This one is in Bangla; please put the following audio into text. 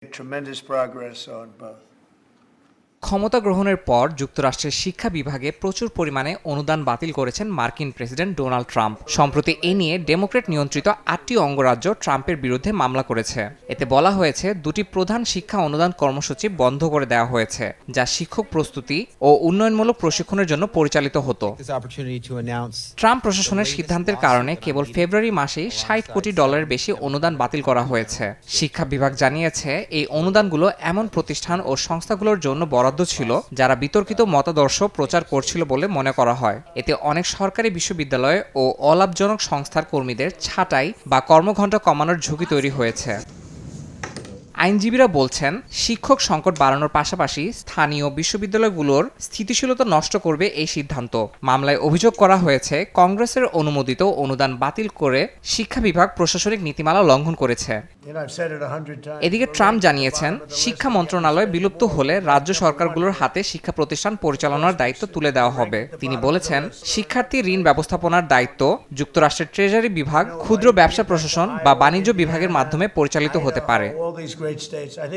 Tremendous progress on both. ক্ষমতা গ্রহণের পর যুক্তরাষ্ট্রের শিক্ষা বিভাগে প্রচুর পরিমাণে অনুদান বাতিল করেছেন মার্কিন প্রেসিডেন্ট ডোনাল্ড ট্রাম্প। সম্প্রতি এ নিয়ে ডেমোক্র্যাট নিয়ন্ত্রিত 8টি অঙ্গরাজ্য ট্রাম্পের বিরুদ্ধে মামলা করেছে। এতে বলা হয়েছে দুটি প্রধান শিক্ষা অনুদান কর্মসূচি বন্ধ করে দেওয়া হয়েছে, যা শিক্ষক প্রস্তুতি ও উন্নয়নমূলক প্রশিক্ষণের জন্য পরিচালিত হতো। ট্রাম্প প্রশাসনের সিদ্ধান্তের কারণে কেবল ফেব্রুয়ারি মাসেই $60 কোটি বেশি অনুদান বাতিল করা হয়েছে। শিক্ষা বিভাগ জানিয়েছে এই অনুদানগুলো এমন প্রতিষ্ঠান ও সংস্থাগুলোর জন্য বরাদ্দ ছিল যারা বিতর্কিত মতাদর্শ প্রচার করছিল বলে মনে করা হয়। এতে অনেক সরকারি বিশ্ববিদ্যালয় ও অলাভজনক সংস্থার কর্মীদের ছাঁটাই বা কর্মঘণ্টা কমানোর ঝুঁকি তৈরি হয়েছে। আইনজীবীরা বলছেন, শিক্ষক সংকট বাড়ানোর পাশাপাশি স্থানীয় বিশ্ববিদ্যালয়গুলোর স্থিতিশীলতা নষ্ট করবে এই সিদ্ধান্ত। মামলায় অভিযোগ করা হয়েছে, কংগ্রেসের অনুমোদিত অনুদান বাতিল করে শিক্ষা বিভাগ প্রশাসনিক নীতিমালা লঙ্ঘন করেছে। এদিকে ট্রাম্প জানিয়েছেন, শিক্ষা মন্ত্রণালয় বিলুপ্ত হলে রাজ্য সরকারগুলোর হাতে শিক্ষা প্রতিষ্ঠান পরিচালনার দায়িত্ব তুলে দেওয়া হবে। তিনি বলেছেন, শিক্ষার্থী ঋণ ব্যবস্থাপনার দায়িত্ব যুক্তরাষ্ট্রের ট্রেজারি বিভাগ, ক্ষুদ্র ব্যবসা প্রশাসন বা বাণিজ্য বিভাগের মাধ্যমে পরিচালিত হতে পারে। Great states. I think